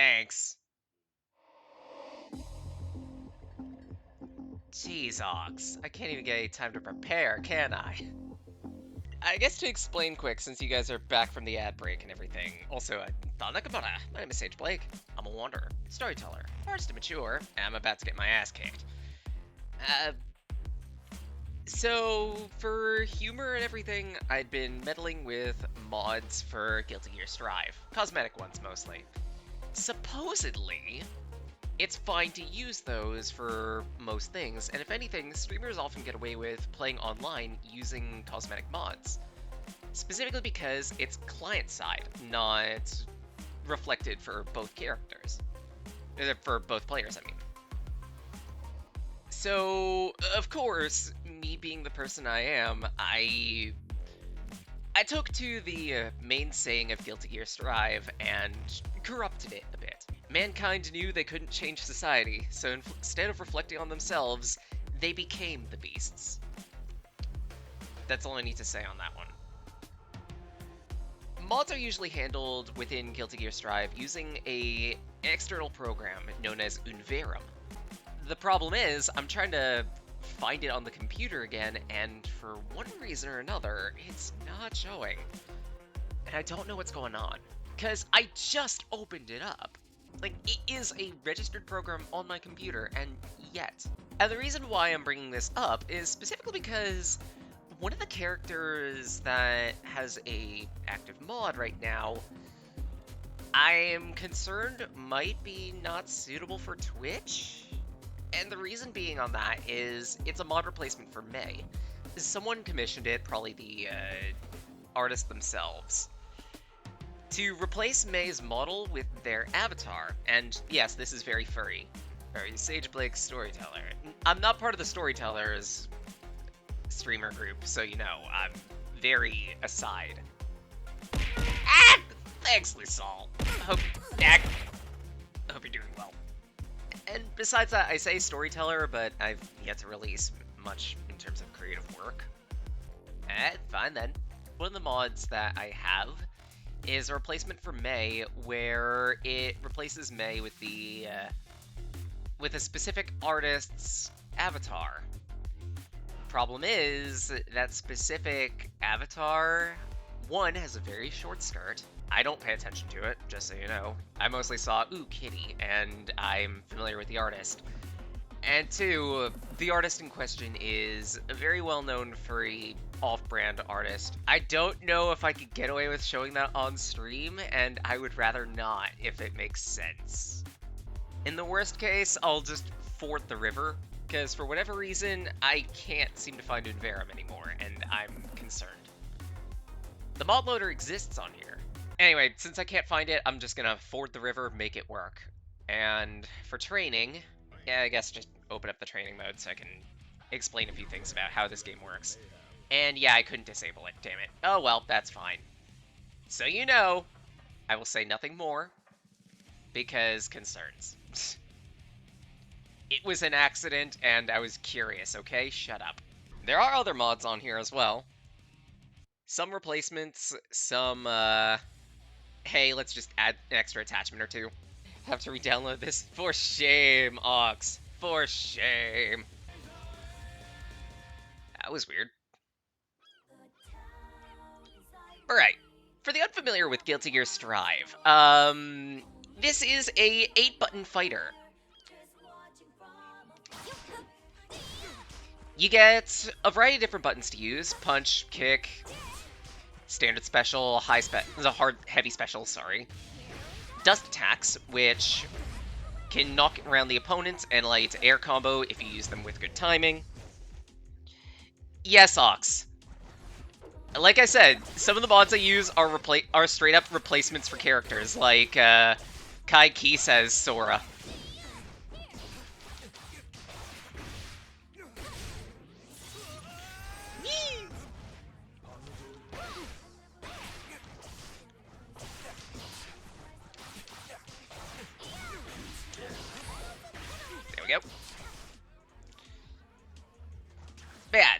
Thanks. Jeez, Ox. I can't even get any time to prepare, can I? I guess to explain quick, since you guys are back from the ad break and everything. Also, Thought Nakamura. My name is Sage Blake. I'm a wanderer, storyteller, artist to mature, and I'm about to get my ass kicked. So, for humor and everything, I'd been meddling with mods for Guilty Gear Strive. Cosmetic ones, mostly. Supposedly, it's fine to use those for most things, and if anything, streamers often get away with playing online using cosmetic mods. Specifically because it's client-side, not reflected for both characters. For both players, I mean. So, of course, me being the person I am, I took to the main saying of Guilty Gear Strive and corrupted it a bit. Mankind knew they couldn't change society, so instead of reflecting on themselves, they became the beasts. That's all I need to say on that one. Mods are usually handled within Guilty Gear Strive using an external program known as Unverum. The problem is, I'm trying to find it on the computer again, and for one reason or another, it's not showing. And I don't know what's going on, because I just opened it up. Like, it is a registered program on my computer, and yet. And the reason why I'm bringing this up is specifically because one of the characters that has a active mod right now, I am concerned might be not suitable for Twitch. And the reason being on that is it's a mod replacement for May. Someone commissioned it, probably the artists themselves, to replace May's model with their avatar. And yes, this is very furry. Very Sage Blake Storyteller. I'm not part of the Storytellers streamer group, so you know, I'm very aside. Ah! Thanks, Lysol. Hope you're doing well. And besides that, I say storyteller, but I've yet to release much in terms of creative work. Fine then. One of the mods that I have is a replacement for May, where it replaces May with the with a specific artist's avatar. Problem is that specific avatar, one, has a very short skirt. I don't pay attention to it, just so you know. I mostly saw, ooh, kitty, and I'm familiar with the artist. And two, the artist in question is a very well-known furry off-brand artist. I don't know if I could get away with showing that on stream, and I would rather not, if it makes sense. In the worst case, I'll just ford the river, because for whatever reason, I can't seem to find Unverum anymore, and I'm concerned. The mod loader exists on here. Anyway, since I can't find it, I'm just gonna ford the river, make it work. And for training, yeah, I guess just open up the training mode so I can explain a few things about how this game works. And yeah, I couldn't disable it, damn it. Oh well, that's fine. So you know, I will say nothing more, because concerns. It was an accident, and I was curious, okay? Shut up. There are other mods on here as well. Some replacements, some, hey, let's just add an extra attachment or two. Have to re-download this? For shame, Ox. For shame. That was weird. Alright. For the unfamiliar with Guilty Gear Strive, this is a 8-button fighter. You get a variety of different buttons to use. Punch, kick, standard special, heavy special, sorry. Dust attacks, which can knock around the opponents and allow you to air combo if you use them with good timing. Yes, Ox. Like I said, some of the mods I use are straight up replacements for characters, like Kai Ki says Sora. Yep. Bad.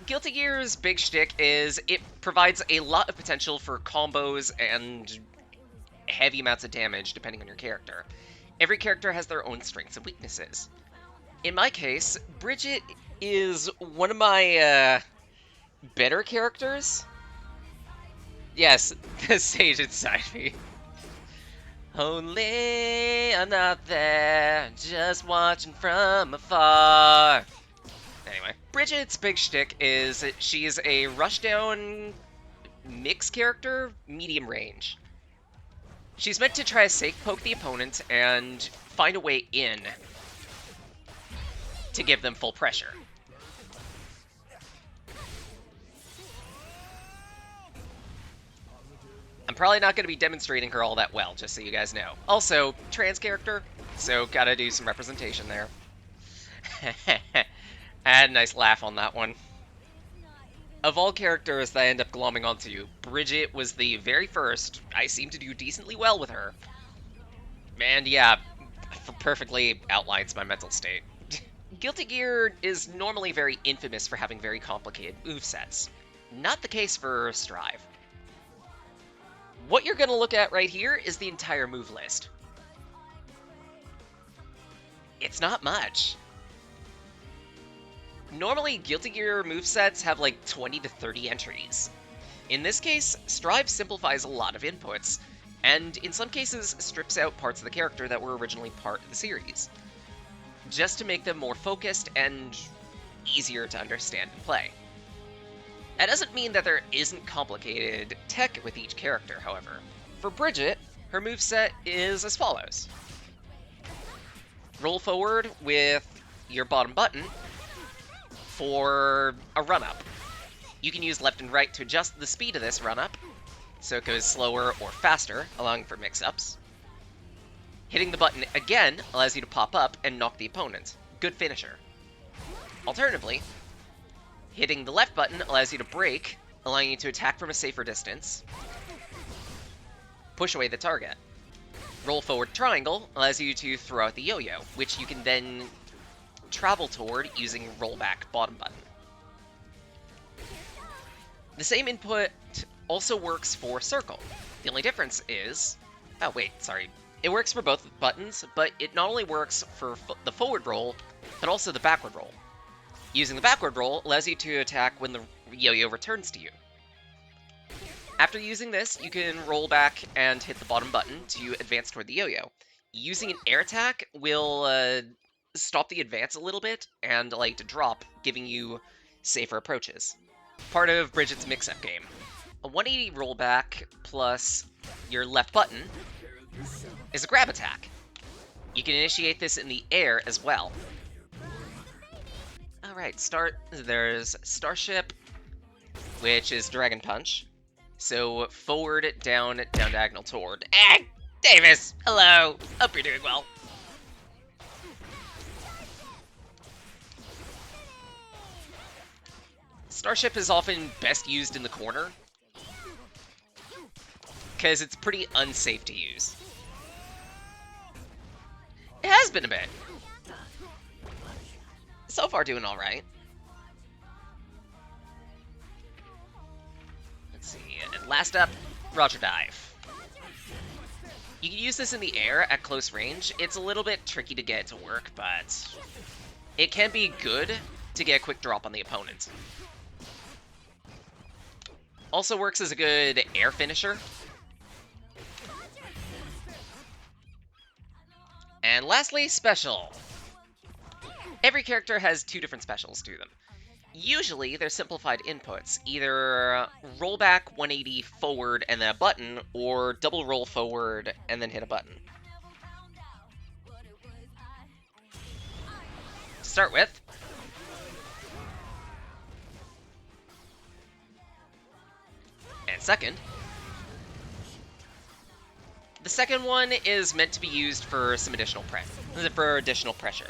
Guilty Gear's big shtick is it provides a lot of potential for combos and heavy amounts of damage depending on your character. Every character has their own strengths and weaknesses. In my case, Bridget is one of my better characters. Yes, the sage inside me. Only I'm not there, just watching from afar. Anyway, Bridget's big shtick is she's a rushdown mix character, medium range. She's meant to try to safe poke the opponent and find a way in to give them full pressure. I'm probably not going to be demonstrating her all that well, just so you guys know. Also, trans character, so gotta do some representation there. I had a nice laugh on that one. Of all characters that I end up glomming onto, Bridget was the very first. I seem to do decently well with her. And yeah, perfectly outlines my mental state. Guilty Gear is normally very infamous for having very complicated movesets. Not the case for Strive. What you're going to look at right here is the entire move list. It's not much. Normally, Guilty Gear movesets have like 20 to 30 entries. In this case, Strive simplifies a lot of inputs, and in some cases strips out parts of the character that were originally part of the series, just to make them more focused and easier to understand and play. That doesn't mean that there isn't complicated tech with each character, however. For Bridget, her moveset is as follows. Roll forward with your bottom button for a run-up. You can use left and right to adjust the speed of this run-up, so it goes slower or faster, allowing for mix-ups. Hitting the button again allows you to pop up and knock the opponent. Good finisher. Alternatively, hitting the left button allows you to break, allowing you to attack from a safer distance. Push away the target. Roll forward triangle allows you to throw out the yo-yo, which you can then travel toward using rollback bottom button. The same input also works for circle. The only difference is... Oh wait, sorry. It works for both buttons, but it not only works for the forward roll, but also the backward roll. Using the backward roll allows you to attack when the yo-yo returns to you. After using this, you can roll back and hit the bottom button to advance toward the yo-yo. Using an air attack will stop the advance a little bit and allow you to drop, giving you safer approaches. Part of Bridget's mix-up game. A 180 rollback plus your left button is a grab attack. You can initiate this in the air as well. Alright, there's Starship, which is Dragon Punch. So forward, down diagonal toward. Davis! Hello! Hope you're doing well. Starship is often best used in the corner, because it's pretty unsafe to use. It has been a bit. So far doing alright. Let's see, and last up, Roger Dive. You can use this in the air at close range. It's a little bit tricky to get it to work, but it can be good to get a quick drop on the opponent. Also works as a good air finisher. And lastly, special. Every character has two different specials to them. Usually, they're simplified inputs, either roll back 180 forward and then a button, or double roll forward and then hit a button. To start with, and second, the second one is meant to be used for some additional pressure.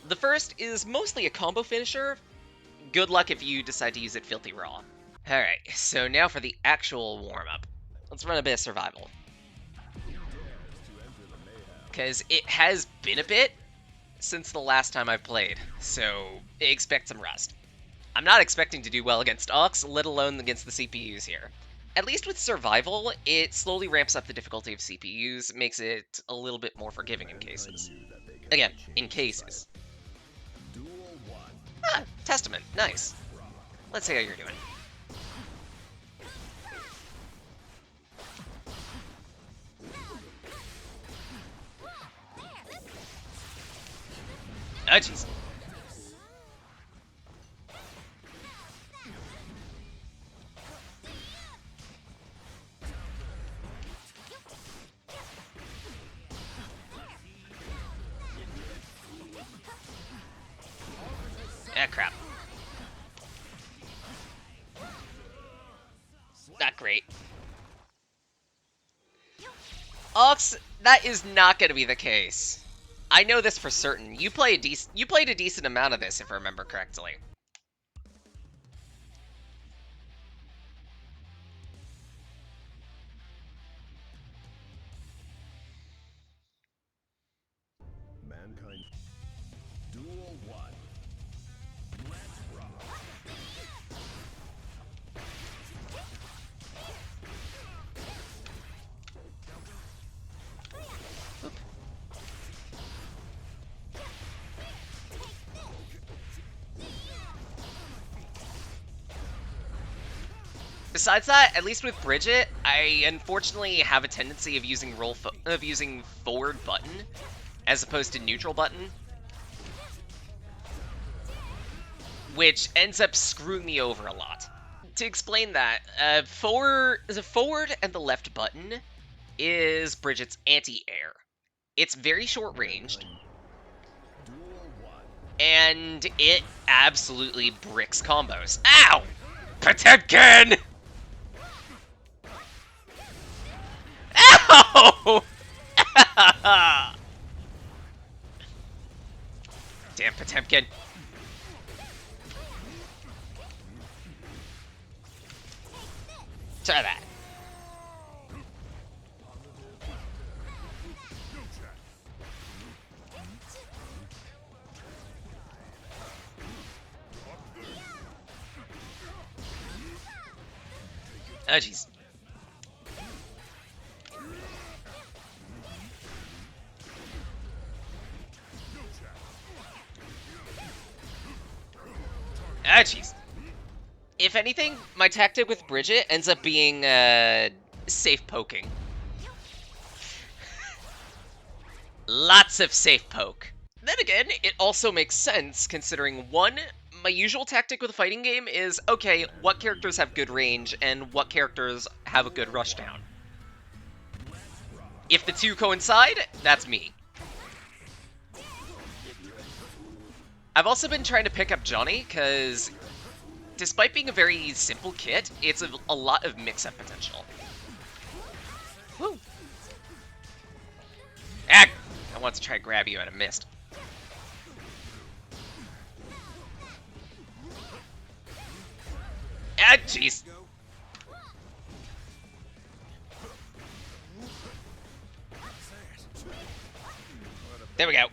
The first is mostly a combo finisher. Good luck if you decide to use it filthy raw. Alright, so now for the actual warm-up. Let's run a bit of survival. Because it has been a bit since the last time I've played, so expect some rust. I'm not expecting to do well against Ox, let alone against the CPUs here. At least with survival, it slowly ramps up the difficulty of CPUs, makes it a little bit more forgiving in cases. Again, in cases. Ah, Testament, nice. Let's see how you're doing. Oh, jeez. Ah, crap. Not great. Ox, that is not going to be the case. I know this for certain. You played a decent amount of this, if I remember correctly. Mankind. Duel 1. Let's rock. Besides that, at least with Bridget, I unfortunately have a tendency of using forward button as opposed to neutral button, which ends up screwing me over a lot. To explain that, the forward and the left button is Bridget's anti-air. It's very short-ranged, and it absolutely bricks combos. Ow! Potemkin! Ow! Damn Potemkin. Try that. Oh, jeez. Ah, jeez. If anything, my tactic with Bridget ends up being, safe poking. Lots of safe poke. Then again, it also makes sense, considering, one, my usual tactic with a fighting game is, okay, what characters have good range, and what characters have a good rushdown. If the two coincide, that's me. I've also been trying to pick up Johnny, because despite being a very simple kit, it's a lot of mix-up potential. Woo! Ah! I want to try to grab you and I missed. Ah, jeez. There we go.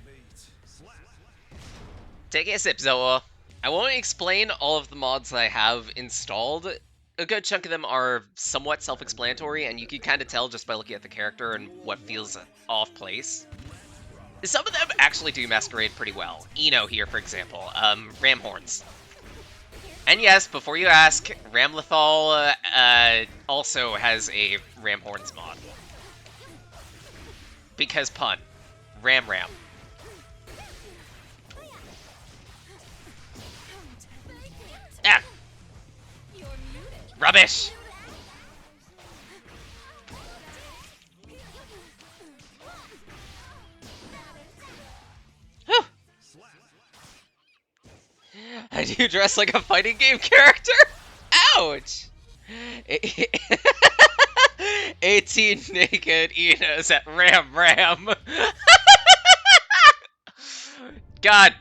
Taking a sip, Zoa. I won't explain all of the mods that I have installed. A good chunk of them are somewhat self-explanatory, and you can kind of tell just by looking at the character and what feels off place. Some of them actually do masquerade pretty well. Eno here, for example. Ram horns. And yes, before you ask, Ramlethal also has a Ram horns mod. Because pun. Ram. Ah! Rubbish! Whew. I do dress like a fighting game character? Ouch! 18 naked Enos at Ram. God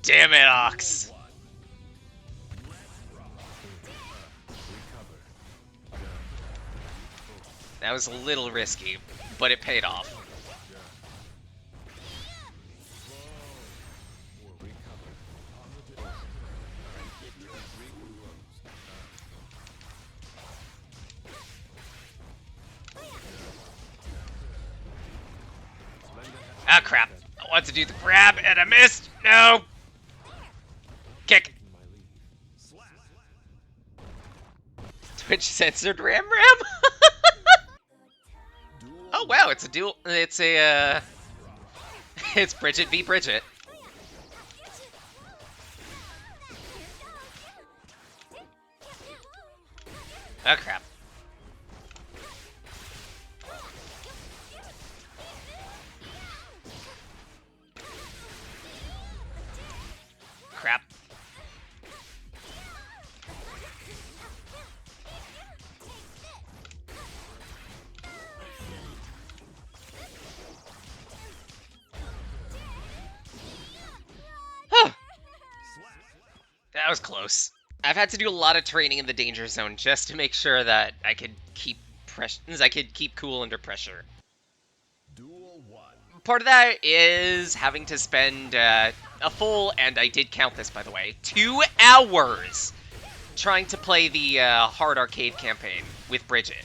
damn it, Ox. That was a little risky, but it paid off. Ah, crap. I want to do the grab, and I missed. No. Kick. Twitch censored Ram Ram? Oh, wow, it's a duel. It's a, it's Bridget v. Bridget. Oh, crap. Crap. Huh. That was close. I've had to do a lot of training in the danger zone just to make sure that I could keep cool under pressure. Duel 1. Part of that is having to spend a full, and I did count this by the way, 2 hours trying to play the hard arcade campaign with Bridget.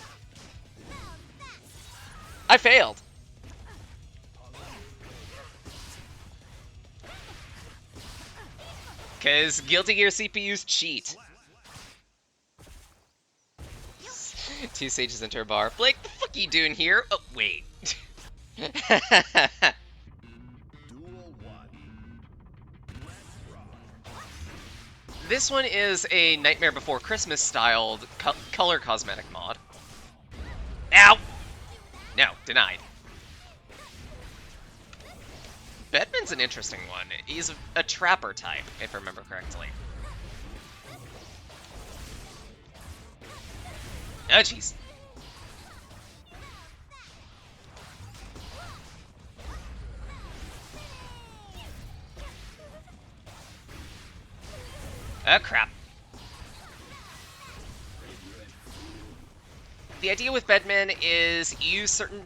I failed. Because Guilty Gear CPUs cheat. 2 sages enter a bar. Blake, the fuck you doing here? Oh, wait. Duel 1. This one is a Nightmare Before Christmas styled color cosmetic mod. Ow! No, denied. Bedman's an interesting one. He's a trapper type, if I remember correctly. Oh, jeez. Oh, crap. The idea with Bedman is you use certain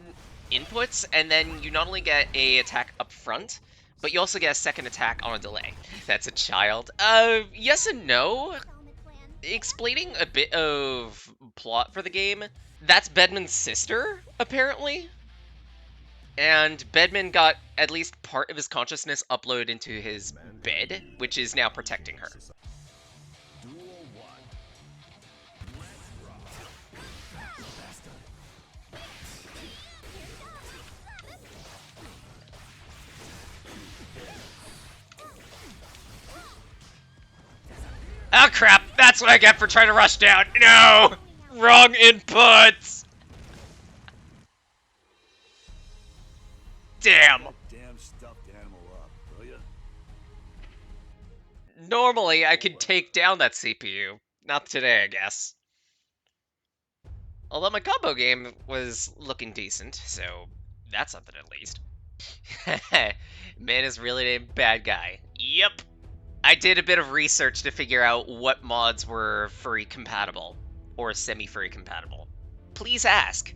inputs, and then you not only get a attack up front, but you also get a second attack on a delay. That's a child. Yes and no. Explaining a bit of plot for the game, that's Bedman's sister, apparently. And Bedman got at least part of his consciousness uploaded into his bed, which is now protecting her. Duel 1. Oh crap, that's what I get for trying to rush down. No! Wrong inputs! Damn. Damn stuffed animal up, will ya? Normally, I could take down that CPU. Not today, I guess. Although my combo game was looking decent, so that's something at least. Man is really a bad guy. Yep. I did a bit of research to figure out what mods were furry compatible, or semi-furry compatible. Please ask.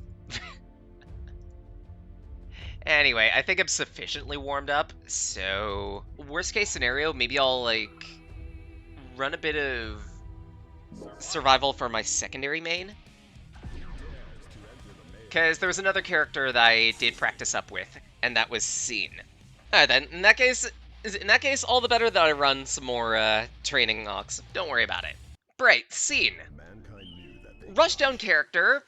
Anyway, I think I'm sufficiently warmed up, so worst case scenario, maybe I'll like run a bit of survival for my secondary main. Because there was another character that I did practice up with, and that was Scene. Alright then, in that case, all the better that I run some more training knocks. Don't worry about it. Right, Scene. Mankind knew that they Rushdown character.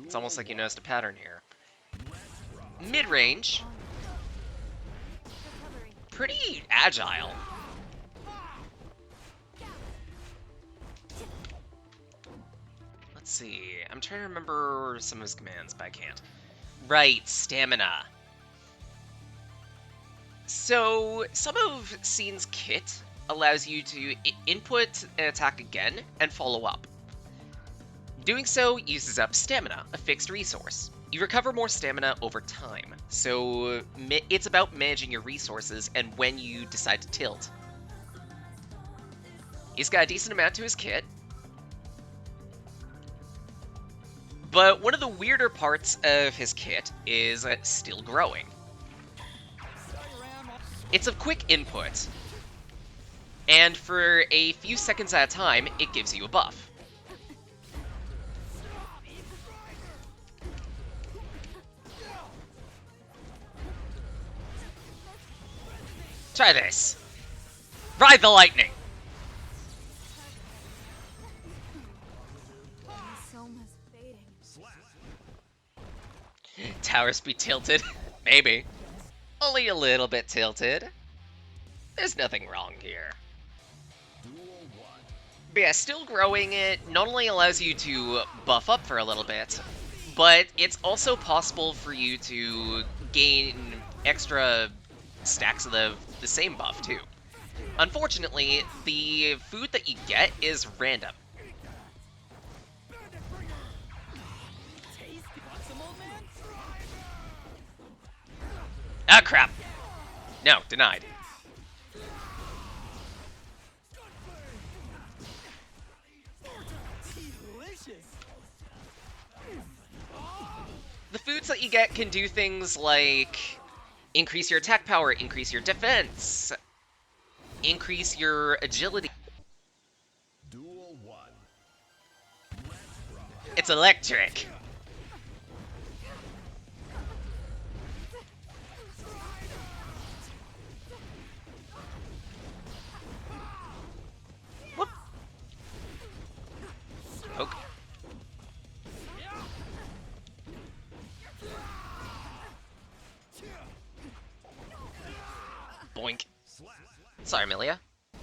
It's almost like you noticed a pattern here. Mid-range. Pretty agile. Let's see. I'm trying to remember some of his commands, but I can't. Right, stamina. So, some of Scene's kit allows you to input an attack again and follow up. Doing so uses up stamina, a fixed resource. You recover more stamina over time, so it's about managing your resources and when you decide to tilt. He's got a decent amount to his kit, but one of the weirder parts of his kit is still growing. It's a quick input, and for a few seconds at a time, it gives you a buff. Try this. Ride the lightning. Tower speed tilted? Maybe. Only a little bit tilted. There's nothing wrong here. But yeah, still growing it not only allows you to buff up for a little bit, but it's also possible for you to gain extra stacks of the same buff too. Unfortunately, the food that you get is random. Ah, crap! No, denied. The foods that you get can do things like increase your attack power, increase your defense, increase your agility. Duel 1. It's electric. Whoop. Poke. Boink. Sorry, Milia.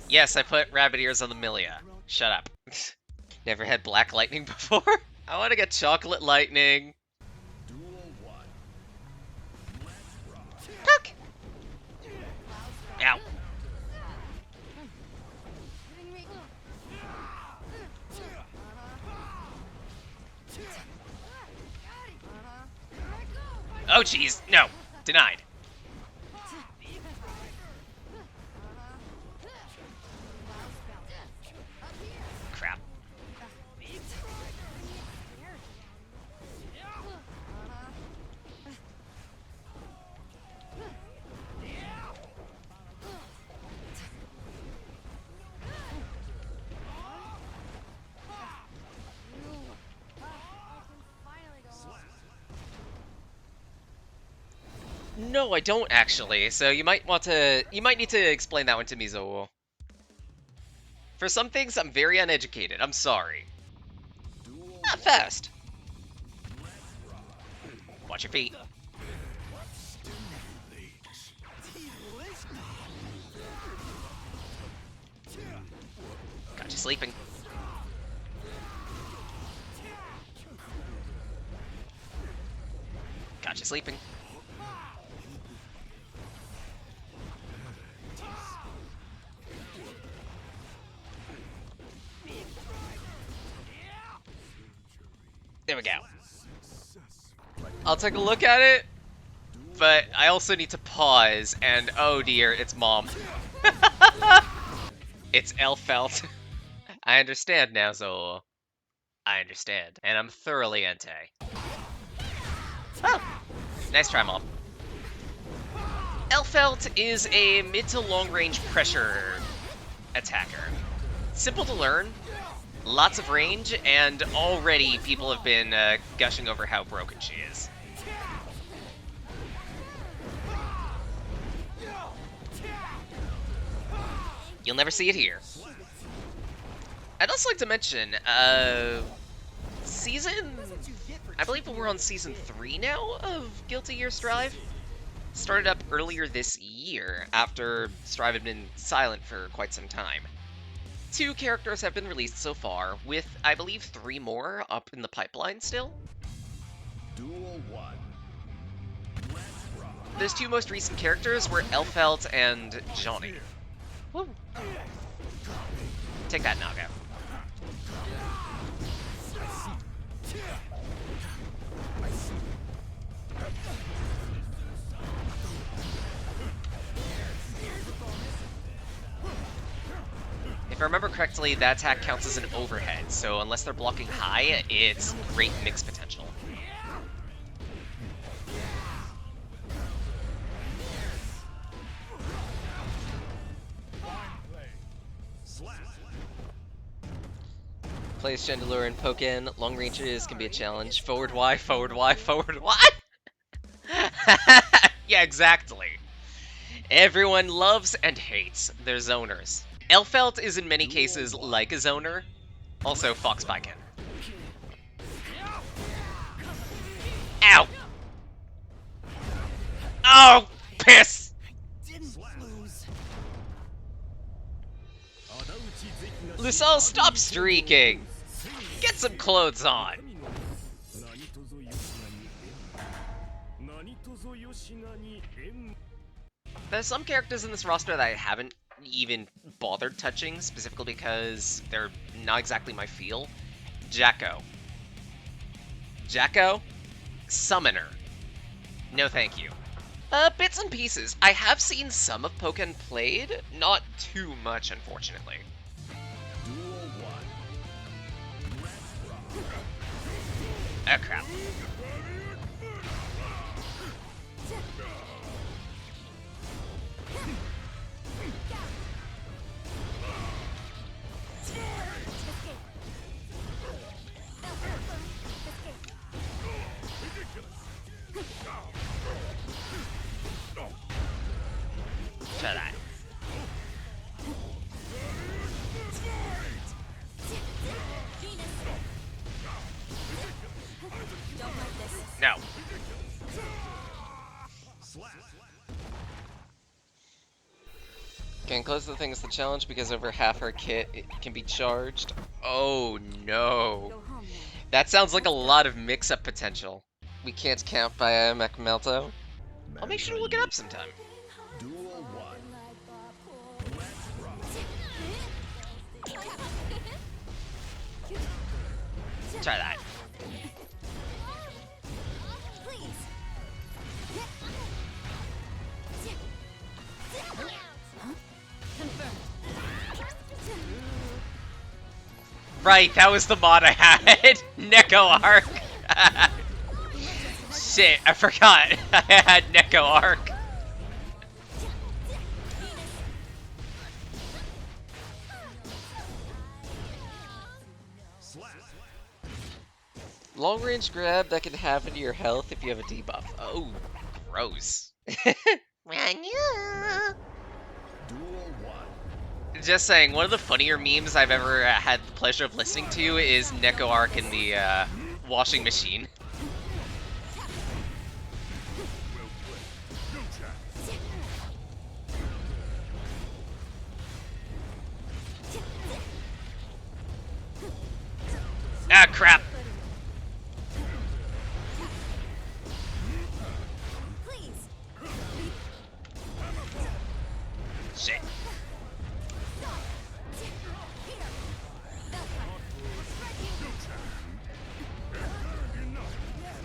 Yes, I put rabbit ears on the Milia. Shut up. Never had black lightning before? I want to get chocolate lightning. Duel 1. Poke! Ow. Oh, jeez. No. Denied. Crap. No, I don't actually. So you might need to explain that one to me, Zool. For some things, I'm very uneducated. I'm sorry. Not fast. Watch your feet. Got you sleeping. Got you sleeping. There we go. I'll take a look at it, but I also need to pause, and oh dear, it's Mom. It's Elfelt. I understand now, Zola. I understand, and I'm thoroughly ente. Oh, nice try, Mom. Elfelt is a mid to long range pressure attacker. Simple to learn, lots of range, and already people have been gushing over how broken she is. You'll never see it here. I'd also like to mention, I believe we're on season 3 now of Guilty Gear Strive. Started up earlier this year, after Strive had been silent for quite some time. 2 characters have been released so far, with, I believe, 3 more up in the pipeline still. Duel 1. Those 2 most recent characters were Elfelt and Johnny. Woo. Take that, Naga. If I remember correctly, that attack counts as an overhead, so unless they're blocking high, it's great mix potential. Plays Chandelure and Pokken. Long ranges can be a challenge. Forward Y, forward Y, forward Y. Yeah, exactly. Everyone loves and hates their zoners. Elfelt is in many cases like a zoner. Also, Foxpike. Ow! Oh, piss! Lucille, stop streaking! Get some clothes on! There's some characters in this roster that I haven't even bothered touching, specifically because they're not exactly my feel. Jacko. Jacko? Summoner. No thank you. Bits and pieces. I have seen some of Pokken played, not too much, unfortunately. Oh, crap. Try that. No. Getting close to the thing is the challenge because over half her kit can be charged. Oh no. That sounds like a lot of mix-up potential. We can't count by Melto. I'll make sure to look it up sometime. Try that. Right, that was the mod I had. Neko Arc. Shit, I forgot. I had Neko Arc. Long range grab that can happen to your health if you have a debuff. Oh, gross. Just saying, one of the funnier memes I've ever had the pleasure of listening to is Neko Arc in the washing machine. Ah, crap! Shit.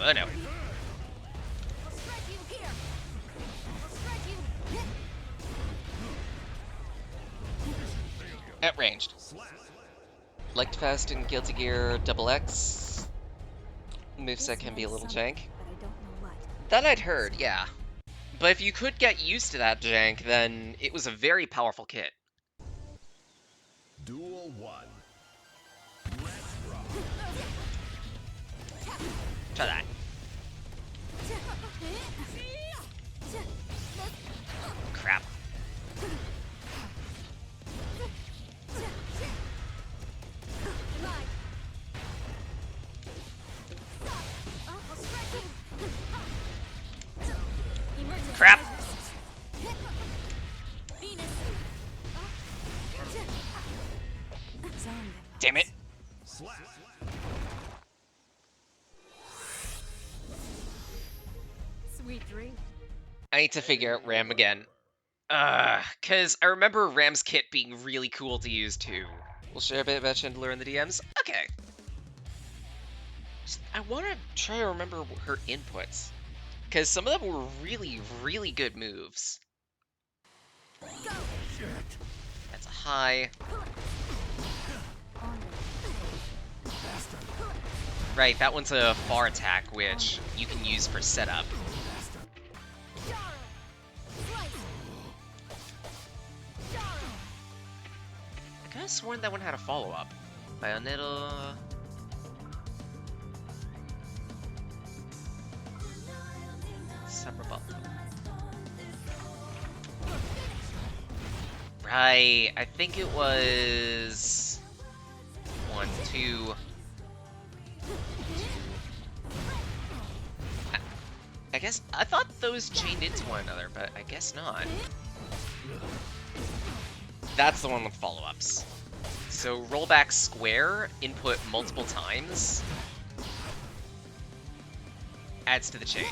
Oh no. At ranged. Liked fast in Guilty Gear XX. Moveset can be a little jank. That I'd heard, yeah. But if you could get used to that jank, then it was a very powerful kit. Duel 1. Try that. Crap. Crap. Damn it. Sweet dream. I need to figure out Ram again. Cause I remember Ram's kit being really cool to use too. We'll share a bit about Chandler in the DMs? Okay. I want to try to remember her inputs. Because some of them were really, really good moves. That's a high. Right, that one's a far attack, which you can use for setup. I could have sworn that one had a follow-up. Bayonetta... Right, I think it was 1, 2. I guess I thought those chained into one another, but I guess not. That's the one with follow-ups. So roll back square, input multiple times, adds to the chain.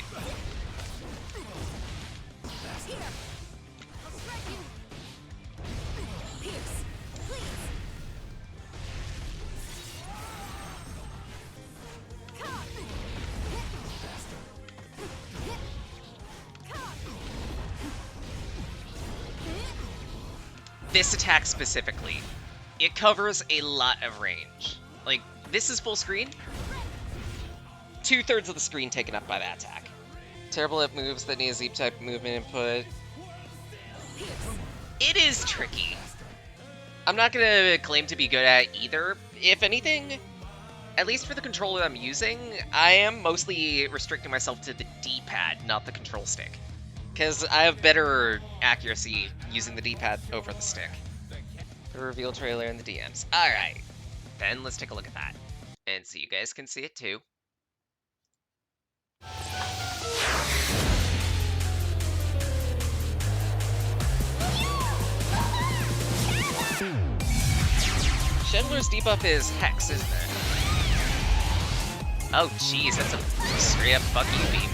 This attack specifically, it covers a lot of range. Like, this is full screen. 2/3 of the screen taken up by that attack. Terrible at moves that need a Z-type movement input. It is tricky. I'm not gonna claim to be good at either. If anything, at least for the controller I'm using, I am mostly restricting myself to the D-pad, not the control stick. Because I have better accuracy using the D-pad over the stick. The reveal trailer in the DMs. Alright, then let's take a look at that. And so you guys can see it too. Chandler's debuff is Hex, isn't it? Oh jeez, that's a straight up fuck you beam.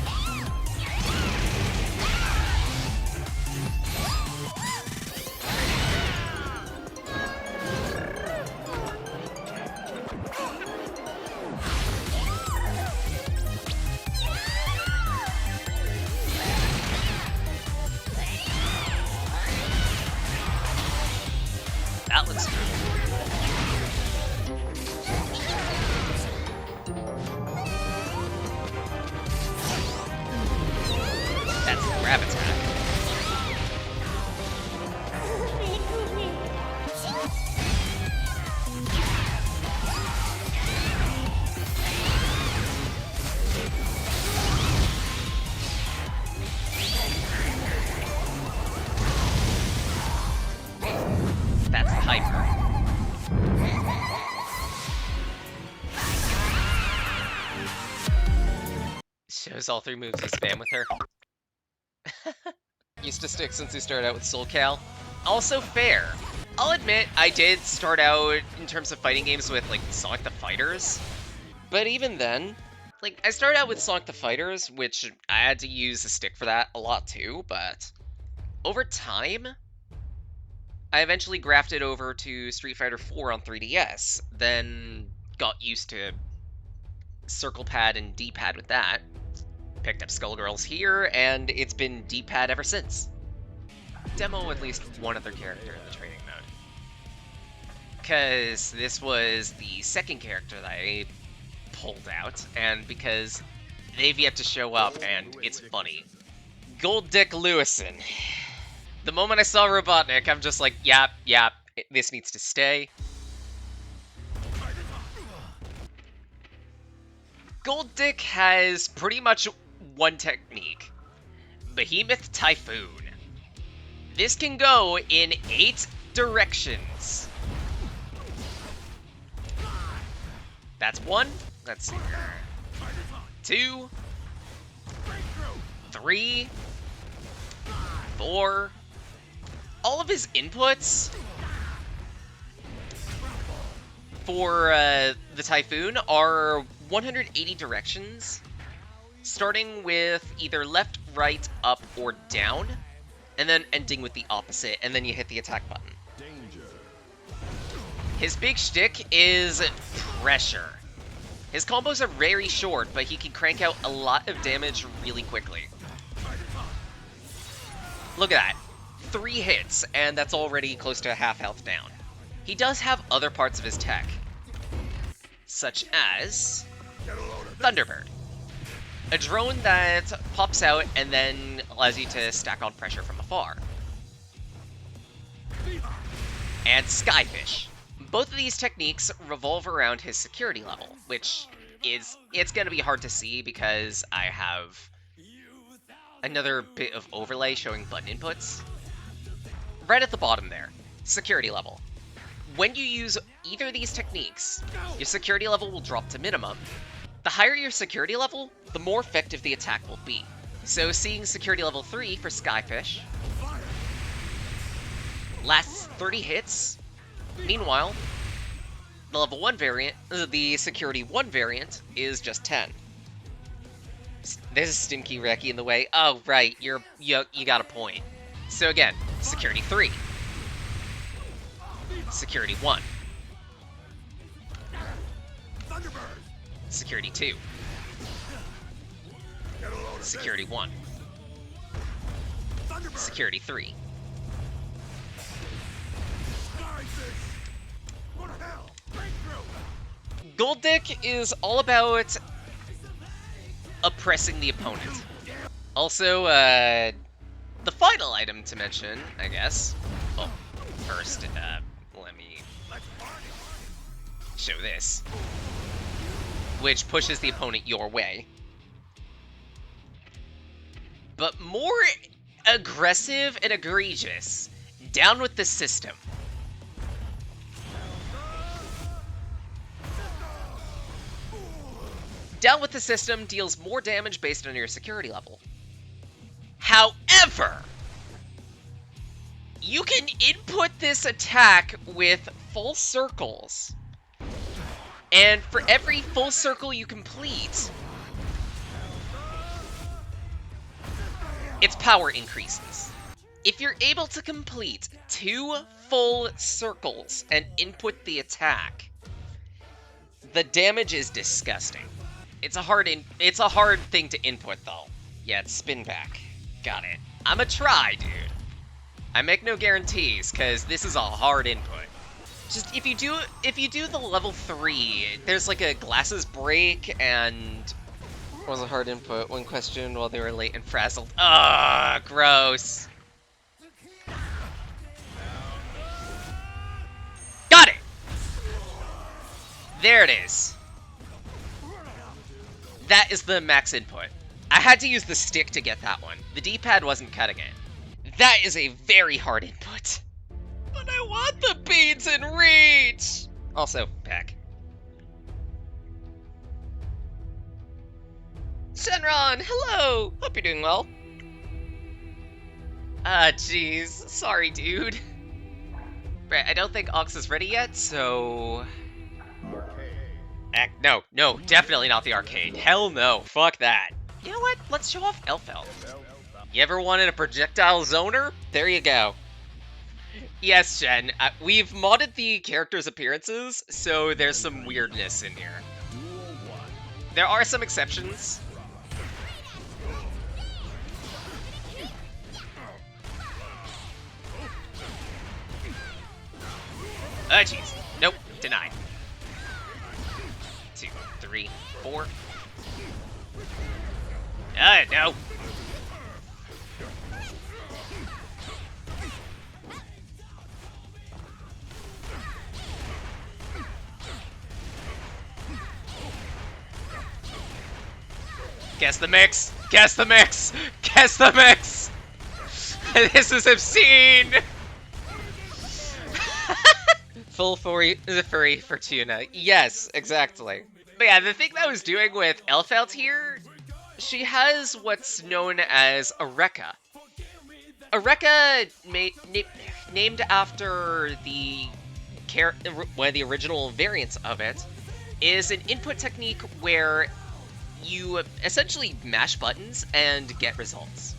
That looks good. That's the grab attack. That's the hyper. Shows all 3 moves you spam with her. Used to stick since we started out with Soul Cal. Also fair. I'll admit, I did start out in terms of fighting games with, like, Sonic the Fighters. But even then, like, I started out with Sonic the Fighters, which I had to use a stick for that a lot too, but over time, I eventually grafted over to Street Fighter 4 on 3DS, then got used to circle pad and D-pad with that. Picked up Skullgirls here, and it's been D-pad ever since. Demo at least one other character in the training mode. Because this was the second character that I pulled out, and because they've yet to show up, and it's funny. Gold Dick Lewison. The moment I saw Robotnik, I'm just like, yap, this needs to stay. Gold Dick has pretty much one technique. Behemoth Typhoon. This can go in 8 directions. That's 1. That's 2. 3. 4. All of his inputs for the Typhoon are 180 directions, starting with either left, right, up, or down, and then ending with the opposite, and then you hit the attack button. Danger. His big shtick is pressure. His combos are very short, but he can crank out a lot of damage really quickly. Look at that. 3 hits, and that's already close to half health down. He does have other parts of his tech, such as Thunderbird. A drone that pops out and then allows you to stack on pressure from afar. And Skyfish. Both of these techniques revolve around his security level, which it's going to be hard to see because I have another bit of overlay showing button inputs. Right at the bottom there. security level. When you use either of these techniques, your security level will drop to minimum. The higher your security level, the more effective the attack will be. So seeing security level 3 for Skyfish lasts 30 hits. Meanwhile, the level 1 variant, the security 1 variant, is just 10. There's a Stinky Reki in the way. Oh, right, you got a point. So again, security 3. Security 1. Security 2. Security 1. Security 3. Gold Dick is all about oppressing the opponent. Also, the final item to mention, I guess. Oh, first, let me show this, which pushes the opponent your way. But more aggressive and egregious, down with the system. Down with the system deals more damage based on your security level. However, you can input this attack with full circles. And for every full circle you complete, its power increases. If you're able to complete 2 full circles and input the attack, the damage is disgusting. It's a hard thing to input though. Yeah, it's spin back. Got it. I'ma try, dude. I make no guarantees, cause this is a hard input. Just if you do the level 3, there's like a glasses break and was a hard input when questioned while they were late and frazzled. Ah, gross. Got it! There it is. That is the max input. I had to use the stick to get that one. The D-pad wasn't cutting it. That is a very hard input. But I want the beads in reach! Also, Peck. Shenron, hello! Hope you're doing well. Ah, jeez. Sorry, dude. Right, I don't think Ox is ready yet, so... No, definitely not the arcade. Hell no, fuck that. You know what? Let's show off Elfeld. You ever wanted a projectile zoner? There you go. Yes, Jen, we've modded the characters' appearances, so there's some weirdness in here. There are some exceptions. Oh, jeez. Nope, denied. 2, 3, 4. No. Guess the mix! Guess the mix! Guess the mix! This is obscene! Full furry for tuna. Yes, exactly. But yeah, the thing that I was doing with Elfeld here, she has what's known as a Rekka. A Rekka named after one of the original variants of it, is an input technique where you essentially mash buttons and get results.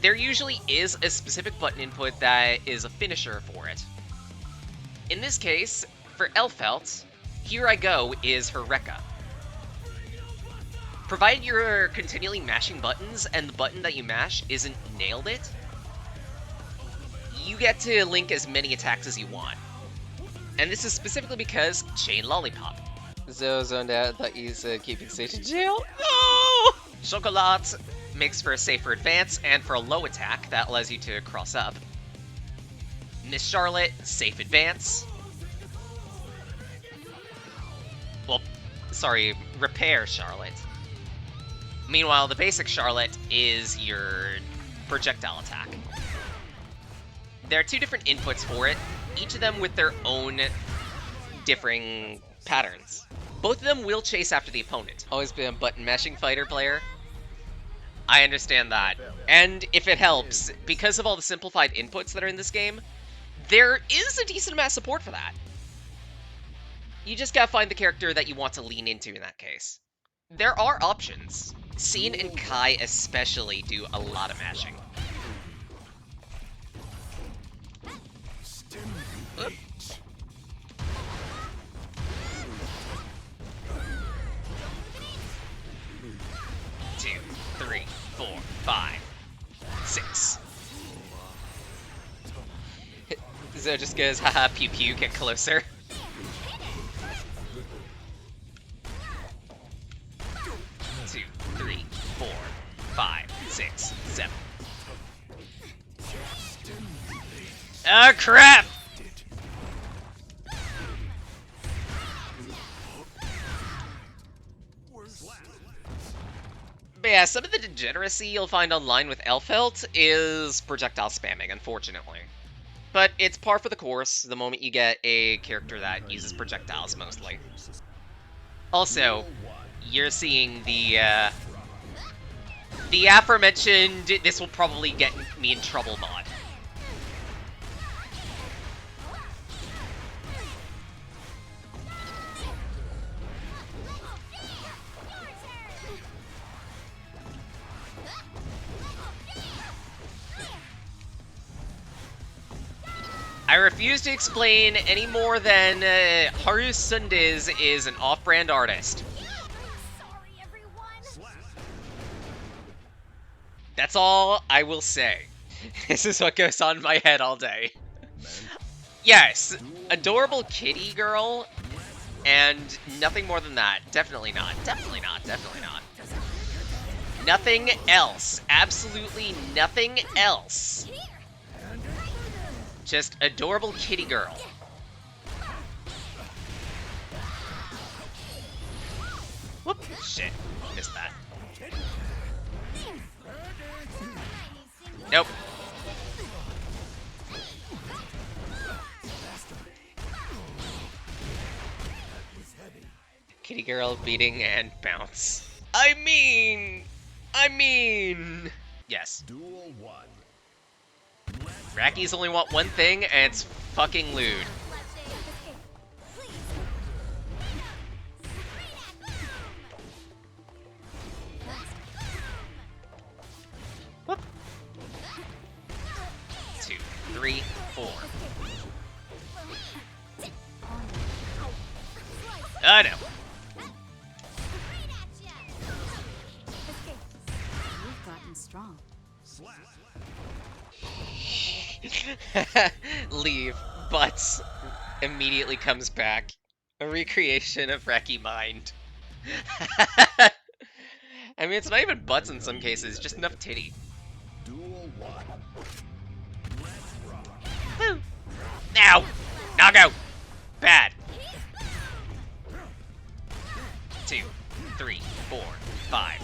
There usually is a specific button input that is a finisher for it. In this case, for Elfeld, Here I Go is her Rekka. Provided you're continually mashing buttons and the button that you mash isn't nailed it, you get to link as many attacks as you want. And this is specifically because Chain Lollipop. Zo zoned out, thought he's keeping safe in jail. No! Chocolat makes for a safer advance and for a low attack that allows you to cross up. Miss Charlotte, safe advance. Well, sorry, repair Charlotte. Meanwhile, the basic Charlotte is your projectile attack. There are two different inputs for it, each of them with their own differing patterns. Both of them will chase after the opponent. Always been a button mashing fighter player. I understand that. And if it helps, because of all the simplified inputs that are in this game, there is a decent amount of support for that. You just gotta find the character that you want to lean into in that case. There are options. Scene and Kai especially do a lot of mashing. Oop. 2, 3, 4, 5, 6. Zo just goes, haha, pew pew, get closer. Two, 3, 4, 5, 6, 7. Oh crap! But yeah, some of the degeneracy you'll find online with Elfelt is projectile spamming, unfortunately. But it's par for the course the moment you get a character that uses projectiles mostly. Also, you're seeing the aforementioned "this will probably get me in trouble" mod. I refuse to explain any more than Haru Sunday's is an off-brand artist. Sorry, everyone. That's all I will say. This is what goes on in my head all day. Yes, adorable kitty girl, and nothing more than that. Definitely not. Definitely not. Definitely not. Nothing else. Absolutely nothing else. Just adorable kitty girl. Whoop! Shit. Missed that. Nope. Kitty girl beating and bounce. I mean... Yes. Duel 1. Rackies only want one thing, and it's fucking lewd. Whoop. 2, 3, 4. Oh no. You've gotten strong. Leave, but immediately comes back. A recreation of Wrecky Mind. I mean, it's not even butts in some cases, just enough titty. Duel 1. Woo! Now! Now go! Bad. 2, 3, 4, 5.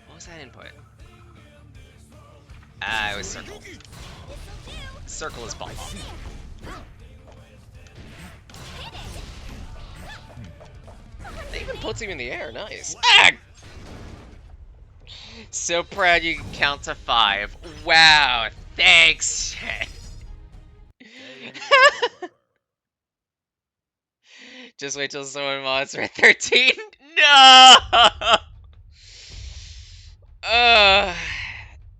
What was that input? Ah, it was circle. Circle is ball. They even puts him in the air, nice. Ah! So proud you can count to 5. Wow, thanks. Just wait till someone mods Red 13. No!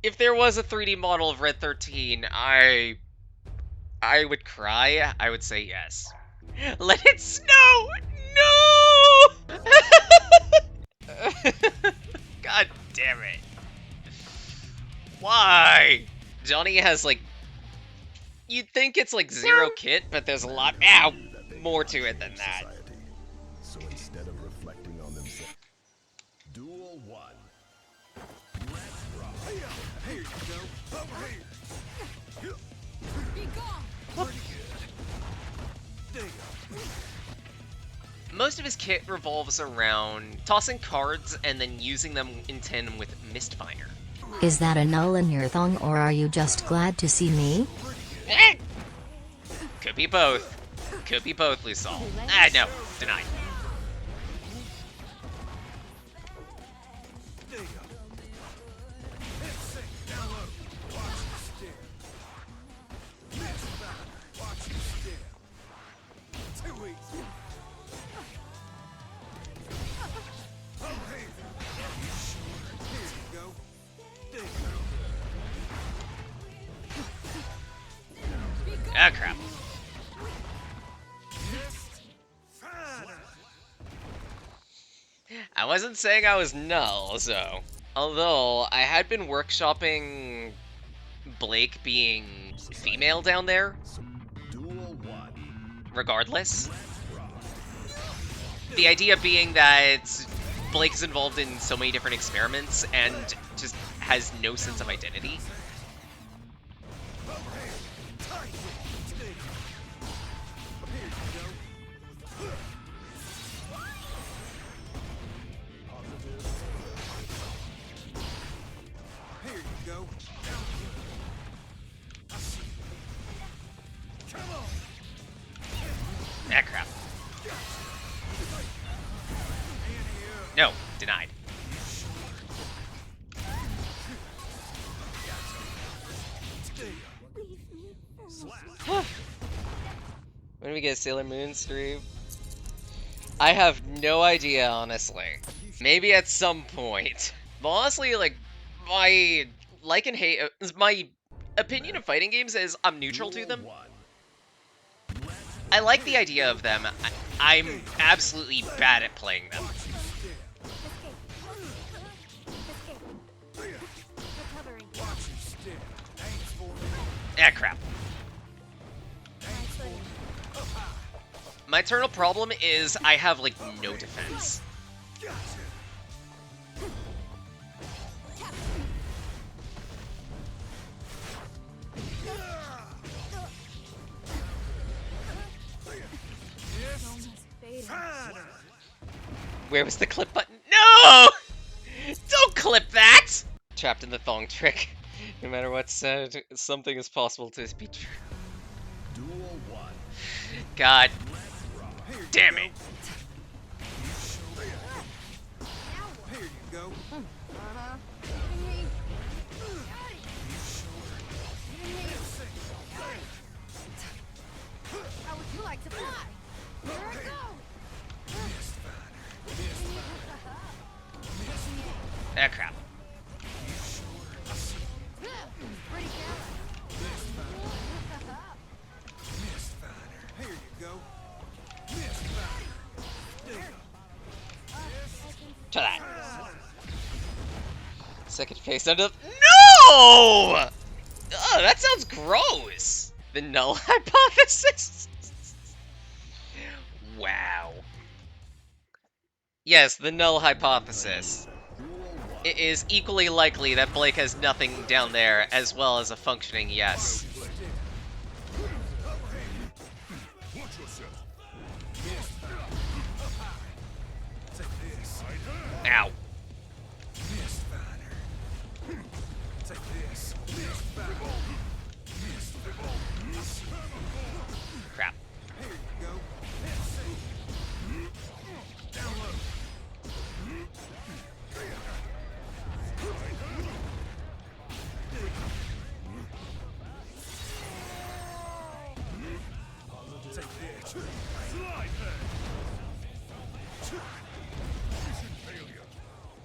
If there was a 3D model of Red 13, I would cry. I would say yes. Let it snow! No! God damn it. Why? Johnny has, like... You'd think it's, like, 0 kit, but there's a lot... Ow! More to it than that. So instead of reflecting on themselves. Duel 1. Let's rock. Here you go. Over here. Be gone. Pretty good. Most of his kit revolves around tossing cards and then using them in tandem with Mistfire. Is that a null in your thong, or are you just glad to see me? Could be both. Could be both, Lusol. Ah, no. Denied. Ah, crap. I wasn't saying I was null, so... Although, I had been workshopping Blake being female down there, Duel 1. regardless. The idea being that Blake is involved in so many different experiments and just has no sense of identity. Ah, crap. No, denied. When do we get Sailor Moon stream? I have no idea, honestly. Maybe at some point. But honestly, like, my like and hate, my opinion of fighting games is I'm neutral to them. I like the idea of them. I'm absolutely bad at playing them. Ah, crap. My eternal problem is I have, like, no defense. Where was the clip button? No! Don't clip that! Trapped in the thong trick. No matter what's said, something is possible to be true. Duel 1. God damn it. Here you go. How would you like to fly? Here I go. Ah, crap. Pretty Here you go. To that. Second face under. No! Oh, that sounds gross. The null hypothesis. Wow. Yes, the null hypothesis. It is equally likely that Blake has nothing down there, as well as a functioning yes. Ow. Take this. Crap. Here you go. Down low. Take this.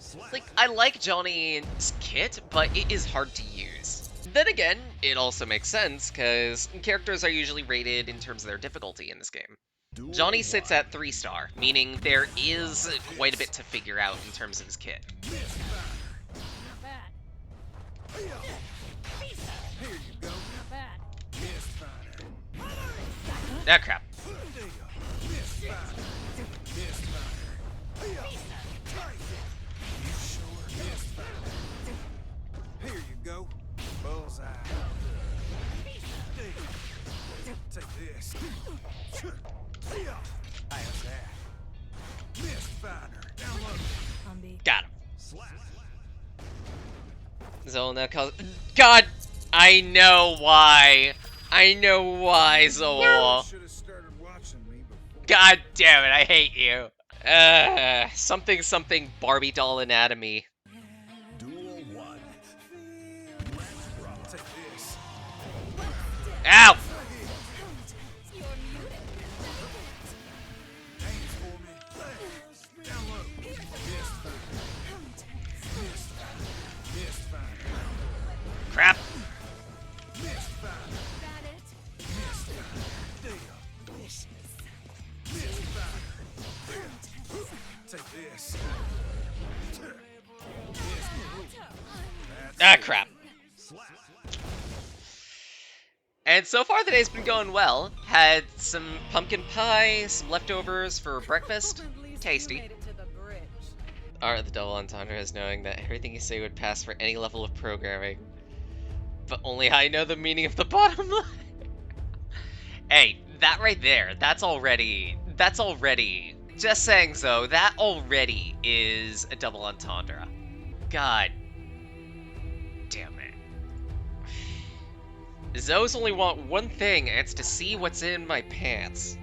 Slide Like, I like Johnny's kit, but it is hard to use. Then again, it also makes sense, because characters are usually rated in terms of their difficulty in this game. Johnny sits at 3-star, meaning there is quite a bit to figure out in terms of his kit. Not bad. Here you go. Not bad. Ah, crap. Here you go. Bullseye. Take this. Zola cause. God! I know why! I know why, Zola! Should have started watching me before. God damn it, I hate you! Something something Barbie doll anatomy. Duel 1. Take this. Ow! Aim for me. Down low. Missed fine. Missed fine. Missed fine. Crap! Missed fine. Got it. Missed fine. Deal. Missed fine. Take this. Ah, crap. And so far the day's been going well. Had some pumpkin pie, some leftovers for breakfast. Tasty. Art of the double entendre is knowing that everything you say would pass for any level of programming. But only I know the meaning of the bottom line. Hey, that right there, that's already, just saying so, that already is a double entendre. God damn it. Zoes only want one thing, and it's to see what's in my pants.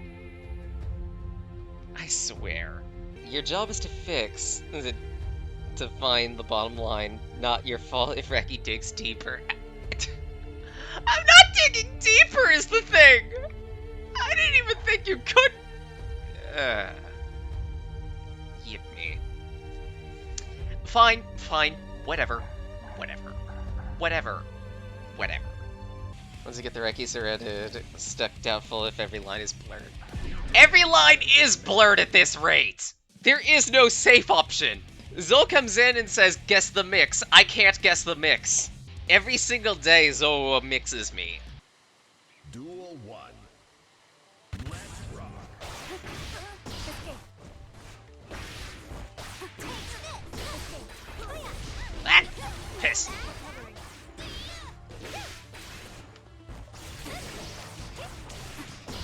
I swear. Your job is to fix, to find the bottom line. Not your fault if Reki digs deeper. I'm not digging deeper is the thing! I didn't even think you could... Yip me. Fine, whatever. Whatever. Once you get the Reki surrendered, stuck doubtful if every line is blurred. Every line is blurred at this rate! There is no safe option! Zol comes in and says, guess the mix. I can't guess the mix. Every single day, Zol mixes me. Duel 1. Let's rock. Ah! Piss.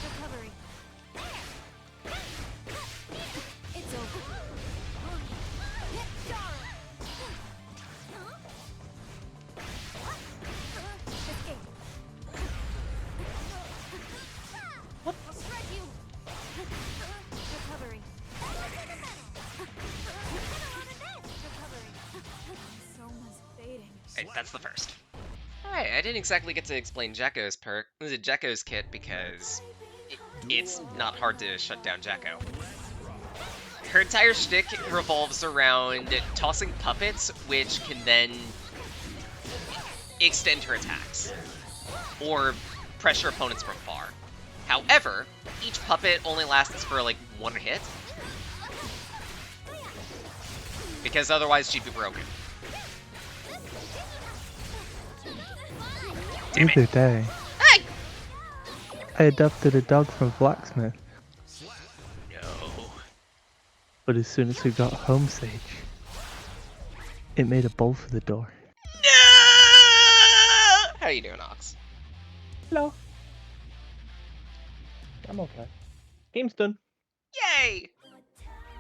Recovery. It's over. Escape. What? I'll shred you. Recovery. Recovery. Someone's fading. Hey, that's the first. Alright, I didn't exactly get to explain Jacko's perk. This is Jacko's kit because it's not hard to shut down Jacko. Her entire shtick revolves around tossing puppets, which can then extend her attacks, or pressure opponents from far. However, each puppet only lasts for like one hit, because otherwise she'd be broken. The other day, Hey! I adopted a dog from Blacksmith, No. but as soon as we got home, Sage, it made a bolt for the door. No! How you doing, Ox? Hello. I'm okay. Game's done. Yay!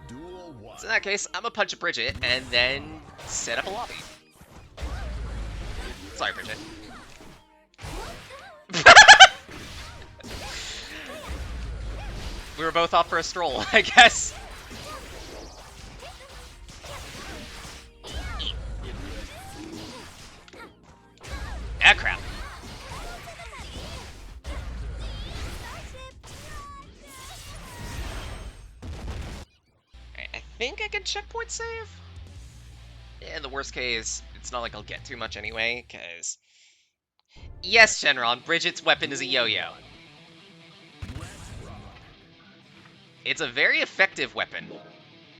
Duel 1. So in that case, I'm gonna punch a Bridget and then set up a lobby. Sorry, Bridget. We were both off for a stroll, I guess. Ah, crap. I think I can checkpoint save? Yeah, in the worst case, it's not like I'll get too much anyway, because... Yes, Shenron, Bridget's weapon is a yo-yo. It's a very effective weapon.